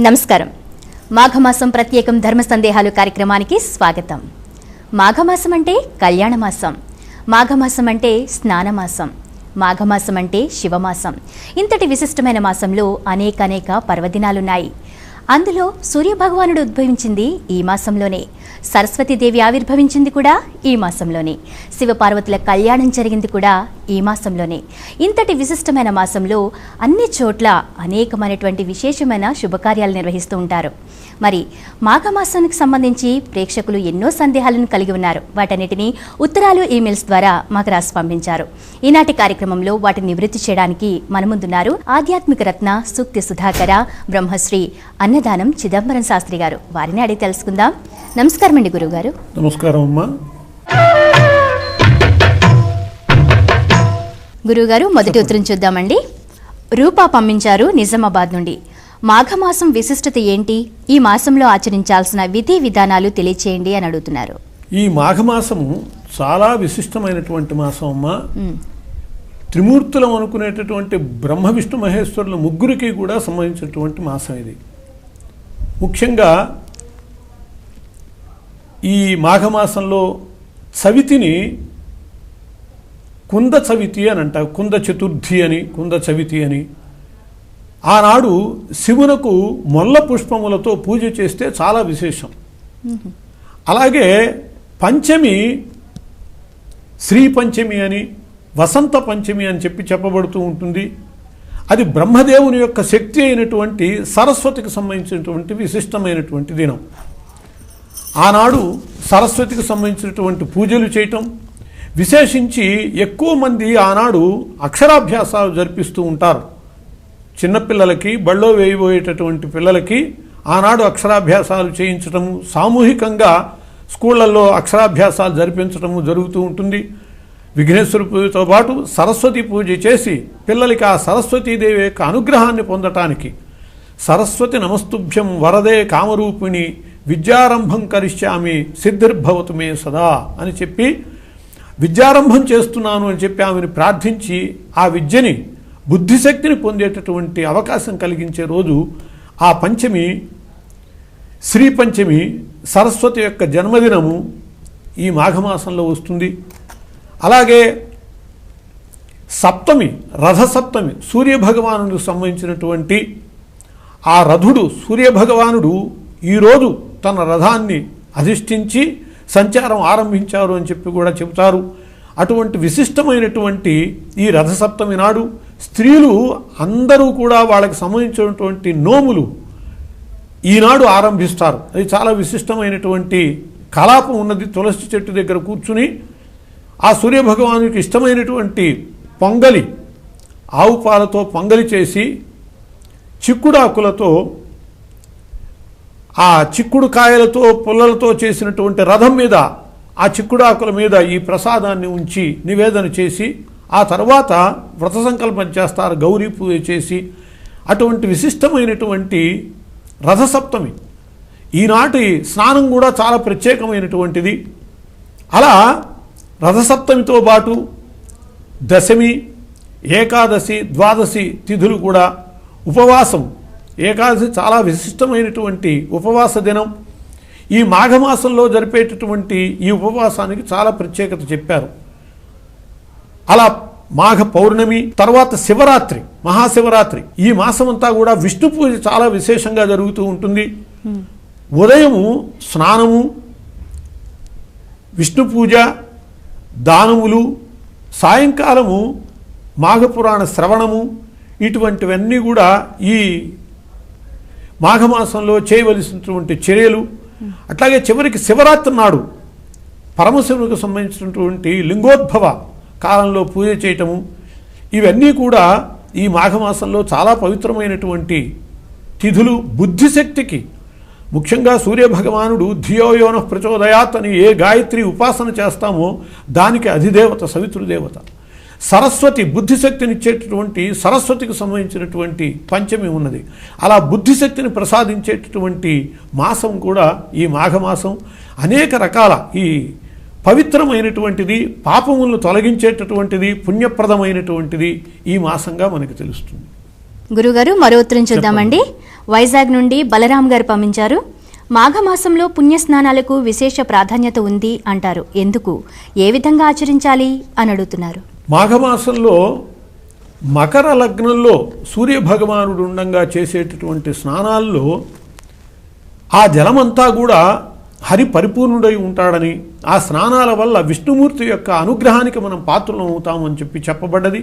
నమస్కారం. మాఘమాసం ప్రత్యేకం ధర్మ సందేహాలు కార్యక్రమానికి స్వాగతం. మాఘమాసం అంటే కళ్యాణమాసం, మాఘమాసం అంటే స్నానమాసం, మాఘమాసం అంటే శివమాసం. ఇంతటి విశిష్టమైన మాసంలో అనేక పర్వదినాలున్నాయి. అందులో సూర్యభగవానుడు ఉద్భవించింది ఈ మాసంలోనే, సరస్వతీదేవి ఆవిర్భవించింది కూడా ఈ మాసంలోనే, శివపార్వతుల కళ్యాణం జరిగింది కూడా ఈ మాసంలోనే. ఇంతటి విశిష్టమైన మాసంలో అన్ని చోట్ల అనేకమైనటువంటి విశేషమైన శుభకార్యాలు నిర్వహిస్తూ ఉంటారు. మరి మాఘమాసానికి సంబంధించి ప్రేక్షకులు ఎన్నో సందేహాలను కలిగి ఉన్నారు. వాటన్నిటినీ ఉత్తరాలు, ఈమెయిల్స్ ద్వారా మాకు రాసి పంపించారు. ఈనాటి కార్యక్రమంలో వాటిని నివృత్తి చేయడానికి మన ముందున్నారు ఆధ్యాత్మిక రత్న సూక్తి సుధాకర బ్రహ్మశ్రీ అన్నదానం చిదంబరం శాస్త్రి గారు. వారిని అడిగి తెలుసుకుందాం. నమస్కారం అండి గురువు గారు. నమస్కారం అమ్మా. గురువుగారు, మొదటి ఉత్తరం చూద్దామండి. రూపా పంపించారు నిజామాబాద్ నుండి. మాఘమాసం విశిష్టత ఏంటి, ఈ మాసంలో ఆచరించాల్సిన విధి విధానాలు తెలియచేయండి అని అడుగుతున్నారు. ఈ మాఘమాసము చాలా విశిష్టమైనటువంటి మాసం అమ్మా. త్రిమూర్తులం అనుకునేటటువంటి బ్రహ్మ విష్ణు మహేశ్వరుల ముగ్గురికి కూడా సంబంధించినటువంటి మాసం ఇది. ముఖ్యంగా ఈ మాఘమాసంలో చవితిని కుంద చవితి అని అంటారు, కుంద చతుర్థి అని, కుంద చవితి అని. ఆనాడు శివునకు మొల్ల పుష్పములతో పూజ చేస్తే చాలా విశేషం. అలాగే పంచమి శ్రీ పంచమి అని, వసంత పంచమి అని చెప్పబడుతూ ఉంటుంది. అది బ్రహ్మదేవుని యొక్క శక్తి అయినటువంటి సరస్వతికి సంబంధించినటువంటి విశిష్టమైనటువంటి దినం. ఆనాడు సరస్వతికి సంబంధించినటువంటి పూజలు చేయటం, విశేషించి ఎక్కువ మంది ఆనాడు అక్షరాభ్యాసాలు జరిపిస్తూ ఉంటారు. చిన్నపిల్లలకి, బళ్ళో వేయబోయేటటువంటి పిల్లలకి ఆనాడు అక్షరాభ్యాసాలు చేయించటము, సామూహికంగా స్కూళ్లలో అక్షరాభ్యాసాలు జరిపించటము జరుగుతూ ఉంటుంది. విఘ్నేశ్వర పూజతో పాటు సరస్వతి పూజ చేసి పిల్లలకి ఆ సరస్వతీదేవి యొక్క అనుగ్రహాన్ని పొందటానికి సరస్వతి నమస్తుభ్యం వరదే కామరూపిణి విద్యారంభం కరిష్యామి సిద్ధిర్భవతు మే సదా అని చెప్పి విద్యారంభం చేస్తున్నాను అని చెప్పి ఆమెను ప్రార్థించి ఆ విద్యని, బుద్ధిశక్తిని పొందేటటువంటి అవకాశం కలిగించే రోజు ఆ పంచమి, శ్రీ పంచమి, సరస్వతి యొక్క జన్మదినము ఈ మాఘమాసంలో వస్తుంది. అలాగే సప్తమి, రథసప్తమి, సూర్యభగవానుడికి సంబంధించినటువంటి ఆ రథుడు సూర్యభగవానుడు ఈరోజు తన రథాన్ని అధిష్ఠించి సంచారం ఆరంభించారు అని చెప్పి కూడా చెబుతారు. అటువంటి విశిష్టమైనటువంటి ఈ రథసప్తమి నాడు స్త్రీలు అందరూ కూడా వాళ్ళకి సంబంధించినటువంటి నోములు ఈనాడు ఆరంభిస్తారు. అది చాలా విశిష్టమైనటువంటి కలాపం ఉన్నది. తులసి చెట్టు దగ్గర కూర్చుని ఆ సూర్యభగవానుడికి ఇష్టమైనటువంటి పొంగలి, ఆవు పాలతో పొంగలి చేసి చిక్కుడాకులతో, ఆ చిక్కుడు కాయలతో పుల్లలతో చేసినటువంటి రథం మీద, ఆ చిక్కుడాకుల మీద ఈ ప్రసాదాన్ని ఉంచి నివేదన చేసి ఆ తర్వాత వ్రత సంకల్పం చేస్తారు, గౌరీ పూజ చేసి. అటువంటి విశిష్టమైనటువంటి రథసప్తమి ఈనాటి స్నానం కూడా చాలా ప్రత్యేకమైనటువంటిది. అలా రథసప్తమితో పాటు దశమి, ఏకాదశి, ద్వాదశి తిథులు కూడా ఉపవాసం. ఏకాదశి చాలా విశిష్టమైనటువంటి ఉపవాస దినం. ఈ మాఘమాసంలో జరిపేటటువంటి ఈ ఉపవాసానికి చాలా ప్రత్యేకత చెప్పారు. అలా మాఘ పౌర్ణమి తర్వాత శివరాత్రి, మహాశివరాత్రి, ఈ మాసమంతా కూడా విష్ణు పూజ చాలా విశేషంగా జరుగుతూ ఉంటుంది. ఉదయము స్నానము, విష్ణు పూజ, దానములు, సాయంకాలము మాఘపురాణ శ్రవణము, ఇటువంటివన్నీ కూడా ఈ మాఘమాసంలో చేయవలసినటువంటి చర్యలు. అట్లాగే చివరికి శివరాత్రి నాడు పరమశివునికి సంబంధించినటువంటి లింగోద్భవ కాలంలో పూజ చేయటము, ఇవన్నీ కూడా ఈ మాఘమాసంలో చాలా పవిత్రమైనటువంటి తిథులు. బుద్ధిశక్తికి ముఖ్యంగా సూర్యభగవానుడు ధియోయోన ప్రచోదయాత్ అని ఏ గాయత్రి ఉపాసన చేస్తామో దానికి అధిదేవత సవితృదేవత. సరస్వతి బుద్ధిశక్తినిచ్చేటటువంటి సరస్వతికి సంబంధించినటువంటి పంచమి ఉన్నది. అలా బుద్ధిశక్తిని ప్రసాదించేటటువంటి మాసం కూడా ఈ మాఘమాసం. అనేక రకాల ఈ పవిత్రమైనటువంటిది, పాపములను తొలగించేటటువంటిది, పుణ్యప్రదమైనటువంటిది ఈ మాసంగా మనకు తెలుస్తుంది. గురుగారు మరో ఉత్తరం చూద్దామండి. వైజాగ్ నుండి బలరాం గారు పంపించారు. మాఘమాసంలో పుణ్యస్నానాలకు విశేష ప్రాధాన్యత ఉంది అంటారు, ఎందుకు, ఏ విధంగా ఆచరించాలి అని అడుగుతున్నారు. మాఘమాసంలో మకర లగ్నంలో సూర్యభగవానుడు ఉండంగా చేసేటటువంటి స్నానాల్లో ఆ జలమంతా కూడా హరి పరిపూర్ణుడై ఉంటాడని, ఆ స్నానాల వల్ల విష్ణుమూర్తి యొక్క అనుగ్రహానికి మనం పాత్రలం అవుతామని చెప్పి చెప్పబడ్డది.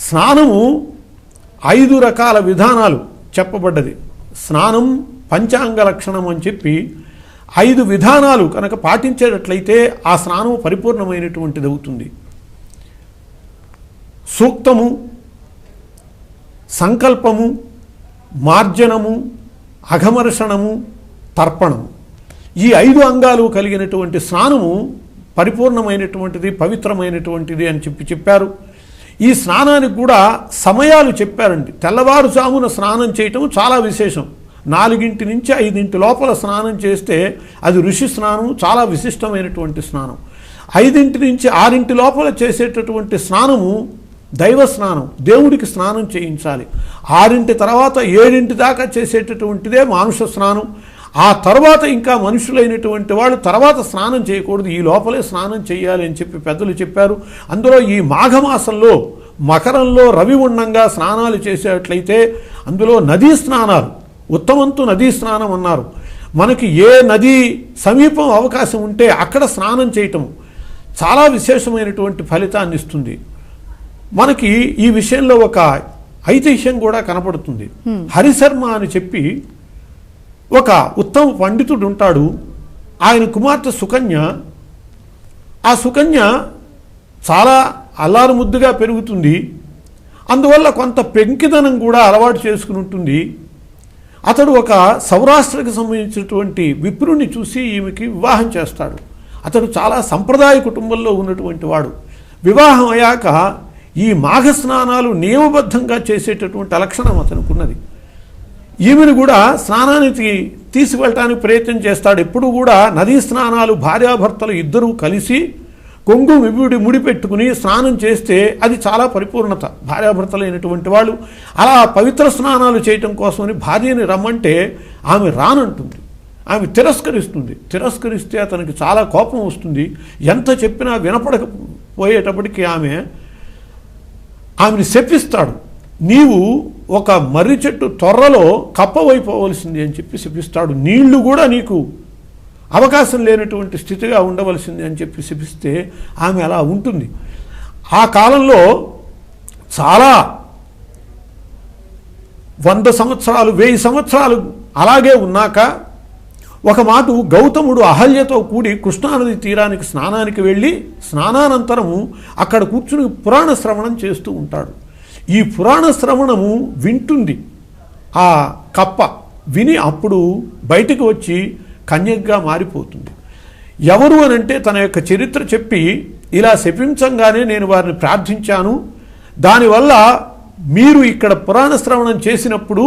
స్నానము 5 రకాల విధానాలు చెప్పబడ్డది. స్నానం పంచాంగ లక్షణం అని చెప్పి 5 విధానాలు కనుక పాటించేటట్లయితే ఆ స్నానం పరిపూర్ణమైనటువంటిది అవుతుంది. సూక్తము, సంకల్పము, మార్జనము, అఘమర్షణము, తర్పణము, ఈ 5 అంగాలు కలిగినటువంటి స్నానము పరిపూర్ణమైనటువంటిది, పవిత్రమైనటువంటిది అని చెప్పారు. ఈ స్నానానికి కూడా సమయాలు చెప్పారండి. తెల్లవారుజామున స్నానం చేయటం చాలా విశేషం. 4 నుంచి 5 లోపల స్నానం చేస్తే అది ఋషి స్నానం, చాలా విశిష్టమైనటువంటి స్నానం. 5 నుంచి 6 లోపల చేసేటటువంటి స్నానము దైవ స్నానం, దేవుడికి స్నానం చేయించాలి. 6 తర్వాత 7 దాకా చేసేటటువంటిదే మానుష స్నానం. ఆ తర్వాత ఇంకా మనుషులైనటువంటి వాళ్ళు తర్వాత స్నానం చేయకూడదు, ఈ లోపలే స్నానం చేయాలి అని చెప్పి పెద్దలు చెప్పారు. అందులో ఈ మాఘమాసంలో మకరంలో రవి ఉండంగా స్నానాలు చేసేట్లయితే అందులో నదీ స్నానాలు ఉత్తమంతు నదీ స్నానం అన్నారు. మనకి ఏ నదీ సమీపం అవకాశం ఉంటే అక్కడ స్నానం చేయటం చాలా విశేషమైనటువంటి ఫలితాన్ని ఇస్తుంది. మనకి ఈ విషయంలో ఒక ఐతిహ్యం కూడా కనపడుతుంది. హరిశర్మ అని చెప్పి ఒక ఉత్తమ పండితుడు ఉంటాడు. ఆయన కుమార్తె సుకన్య. ఆ సుకన్య చాలా అల్లారు ముద్దుగా పెరుగుతుంది. అందువల్ల కొంత పెంకిదనం కూడా అలవాటు చేసుకుని ఉంటుంది. అతడు ఒక సౌరాష్ట్రకు సంబంధించినటువంటి విప్రుని చూసి ఈమెకి వివాహం చేస్తాడు. అతడు చాలా సంప్రదాయ కుటుంబంలో ఉన్నటువంటి వాడు. వివాహం అయ్యాక ఈ మాఘ స్నానాలు నియమబద్ధంగా చేసేటటువంటి లక్షణం అతనికి ఉన్నది. ఈమెను కూడా స్నానానికి తీసుకువెళ్ళటానికి ప్రయత్నం చేస్తాడు. ఎప్పుడు కూడా నదీ స్నానాలు భార్యాభర్తలు ఇద్దరూ కలిసి కొంగు ముడిపెట్టుకుని స్నానం చేస్తే అది చాలా పరిపూర్ణత. భార్యాభర్తలైనటువంటి వాళ్ళు అలా పవిత్ర స్నానాలు చేయటం కోసమని భార్యని రమ్మంటే ఆమె రానంటుంది. ఆమె తిరస్కరిస్తే అతనికి చాలా కోపం వస్తుంది. ఎంత చెప్పినా వినపడకపోయేటప్పటికీ ఆమెను శపిస్తాడు. నీవు ఒక మర్రి చెట్టు తొర్రలో కప్పవైపోవలసింది అని చెప్పి శపిస్తాడు. నీళ్లు కూడా నీకు అవకాశం లేనటువంటి స్థితిగా ఉండవలసింది అని చెప్పి శపిస్తే ఆమె అలా ఉంటుంది. ఆ కాలంలో చాలా 100 సంవత్సరాలు 1000 సంవత్సరాలు అలాగే ఉన్నాక ఒక మాట గౌతముడు అహల్యతో కూడి కృష్ణానది తీరానికి స్నానానికి వెళ్ళి స్నానానంతరము అక్కడ కూర్చుని పురాణ శ్రవణం చేస్తూ ఉంటాడు. ఈ పురాణ శ్రవణము వింటుంది ఆ కప్ప. విని అప్పుడు బయటికి వచ్చి కన్యకగా మారిపోతుంది. ఎవరు అనంటే తన యొక్క చరిత్ర చెప్పి ఇలా శపించంగానే నేను వారిని ప్రార్థించాను, దానివల్ల మీరు ఇక్కడ పురాణ శ్రవణం చేసినప్పుడు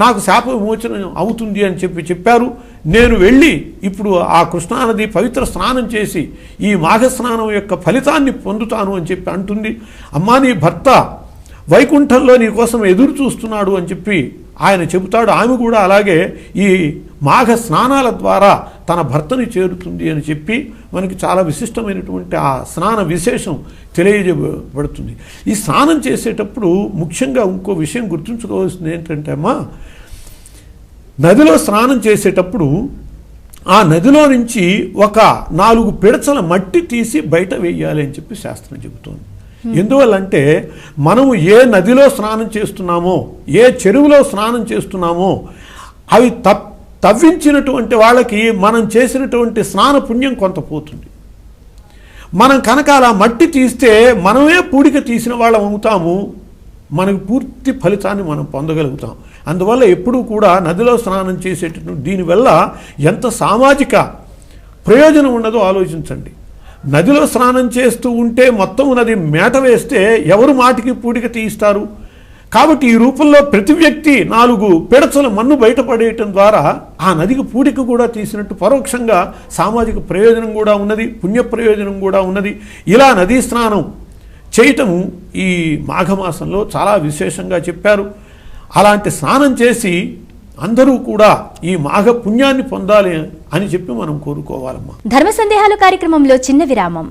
నాకు శాప విమోచన అవుతుంది అని చెప్పారు. నేను వెళ్ళి ఇప్పుడు ఆ కృష్ణానది పవిత్ర స్నానం చేసి ఈ మాఘ స్నానం యొక్క ఫలితాన్ని పొందుతాను అని చెప్పి అంటుంది. అమ్మా, నీ భర్త వైకుంఠంలో నీ కోసం ఎదురు చూస్తున్నాడు అని చెప్పి ఆయన చెబుతాడు. ఆమె కూడా అలాగే ఈ మాఘ స్నానాల ద్వారా తన భర్తని చేరుతుంది అని చెప్పి మనకి చాలా విశిష్టమైనటువంటి ఆ స్నాన విశేషం తెలియజేయబడుతుంది. ఈ స్నానం చేసేటప్పుడు ముఖ్యంగా ఇంకో విషయం గుర్తుంచుకోవాల్సింది ఏంటంటే అమ్మా, నదిలో స్నానం చేసేటప్పుడు ఆ నదిలో నుంచి ఒక 4 పిడచల మట్టి తీసి బయట వేయాలి అని చెప్పి శాస్త్రం చెబుతోంది. ఎందువల్లంటే మనము ఏ నదిలో స్నానం చేస్తున్నామో, ఏ చెరువులో స్నానం చేస్తున్నామో అవి తవ్వించినటువంటి వాళ్ళకి మనం చేసినటువంటి స్నాన పుణ్యం కొంత పోతుంది. మనం కనుక అలా మట్టి తీస్తే మనమే పూడిక తీసిన వాళ్ళం అవుతాము, మనకు పూర్తి ఫలితాన్ని మనం పొందగలుగుతాం. అందువల్ల ఎప్పుడూ కూడా నదిలో స్నానం చేసేటటువంటి దీనివల్ల ఎంత సామాజిక ప్రయోజనం ఉన్నదో ఆలోచించండి. నదిలో స్నానం చేస్తూ ఉంటే మొత్తం నది మేట వేస్తే ఎవరు మాటికి పూడిక తీయిస్తారు? కాబట్టి ఈ రూపంలో ప్రతి వ్యక్తి 4 పిడచల మన్ను బయటపడేయటం ద్వారా ఆ నదికి పూడిక కూడా తీసినట్టు పరోక్షంగా సామాజిక ప్రయోజనం కూడా ఉన్నది, పుణ్య ప్రయోజనం కూడా ఉన్నది. ఇలా నదీ స్నానం చేయటము ఈ మాఘమాసంలో చాలా విశేషంగా చెప్పారు. అలాంటి స్నానం చేసి అందరూ కూడా ఈ మాఘ పుణ్యాన్ని పొందాలి అని చెప్పి మనం కోరుకోవాలమ్మా. ధర్మ సందేహాలు కార్యక్రమంలో చిన్న విరామం.